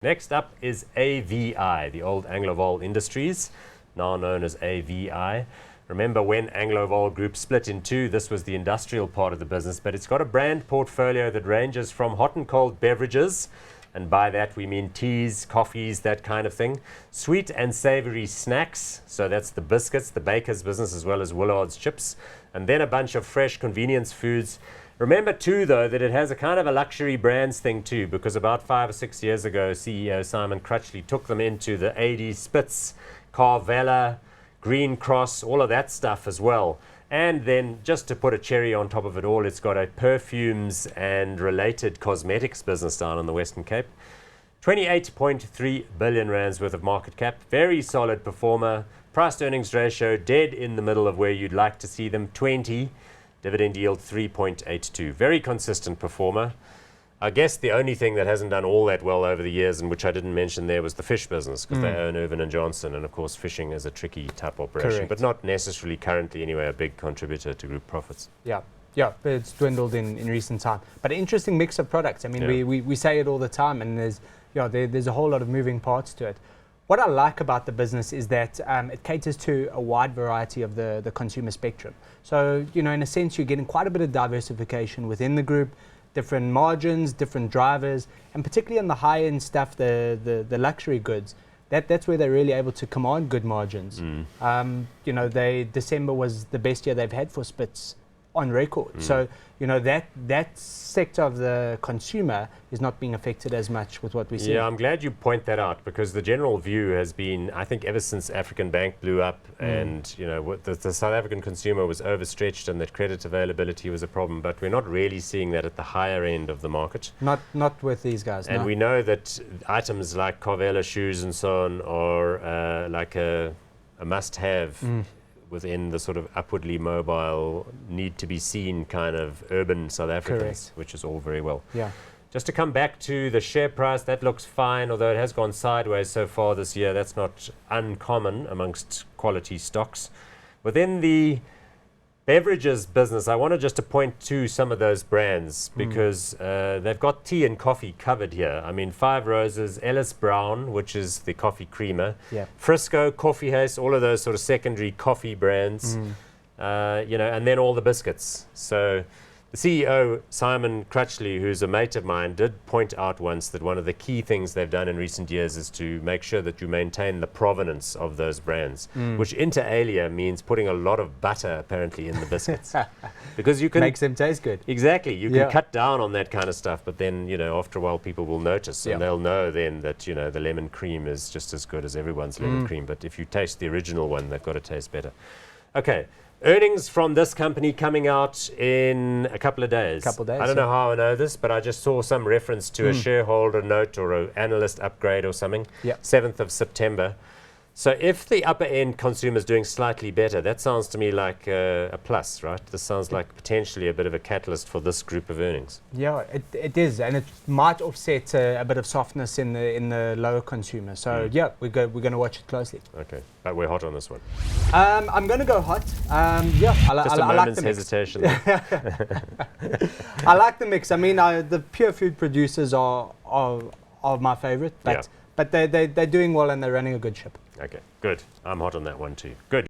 Next up is AVI, the old Anglo-Vol Industries, now known as AVI. Remember when Anglo-Vol Group split in two, this was the industrial part of the business, but it's got a brand portfolio that ranges from hot and cold beverages, and by that we mean teas, coffees, that kind of thing. Sweet and savoury snacks, so that's the biscuits, the baker's business, as well as Willard's chips, and then a bunch of fresh convenience foods. Remember too, though, that it has a kind of a luxury brands thing too, because about 5 or 6 years ago, CEO Simon Crutchley took them into the AD Spitz, Carvela, Green Cross, all of that stuff as well. And then, just to put a cherry on top of it all, it's got a perfumes and related cosmetics business down on the Western Cape. 28.3 billion rands worth of market cap. Very solid performer. Price earnings ratio dead in the middle of where you'd like to see them, 20. Dividend yield 3.82. Very consistent performer. I guess the only thing that hasn't done all that well over the years, and which I didn't mention there, was the fish business, because they own Irvin and Johnson, and of course fishing is a tricky type operation. Correct. But not necessarily currently anyway a big contributor to group profits. Yeah, but it's dwindled in recent time. But an interesting mix of products. I mean, Yeah. we say it all the time, and there's a whole lot of moving parts to it. What I like about the business is that it caters to a wide variety of the consumer spectrum. So, in a sense, you're getting quite a bit of diversification within the group, different margins, different drivers, and particularly on the high-end stuff, the luxury goods, that's where they're really able to command good margins. December was the best year they've had for Spitz on record. So, that sector of the consumer is not being affected as much with what we see. Yeah, I'm glad you point that out, because the general view has been, I think ever since African Bank blew up and, the South African consumer was overstretched and that credit availability was a problem, but we're not really seeing that at the higher end of the market. Not with these guys, And no. we know that items like Carvela shoes and so on are like a must-have within the sort of upwardly mobile, need to be seen kind of urban South Africans, Correct. which is all very well. Yeah. Just to come back to the share price, that looks fine, although it has gone sideways so far this year. That's not uncommon amongst quality stocks. Within the beverages business, I wanted just to point to some of those brands, because they've got tea and coffee covered here. I mean, Five Roses, Ellis Brown, which is the coffee creamer, Yeah. Frisco, Coffee House, all of those sort of secondary coffee brands, and then all the biscuits. So the CEO, Simon Crutchley, who's a mate of mine, did point out once that one of the key things they've done in recent years is to make sure that you maintain the provenance of those brands, which inter alia means putting a lot of butter apparently in the biscuits. Because you can... Makes them taste good. Exactly. You can Yeah. cut down on that kind of stuff, but then, after a while people will notice, and they'll know then that, the lemon cream is just as good as everyone's lemon cream. But if you taste the original one, they've got to taste better. Okay. Earnings from this company coming out in a couple of days. I don't know how I know this, but I just saw some reference to a shareholder note or an analyst upgrade or something. Yeah. 7th of September. So if the upper end consumer is doing slightly better, that sounds to me like a plus, right? This sounds like potentially a bit of a catalyst for this group of earnings. Yeah, it is, and it might offset a bit of softness in the lower consumer. So yeah, we're going to watch it closely. Okay, but we're hot on this one. I'm going to go hot. Yeah, Just a I like moment's the mix. hesitation. I like the mix. I mean, the pure food producers are my favorite, but they're doing well and they're running a good ship. Okay, good. I'm hot on that one too. Good.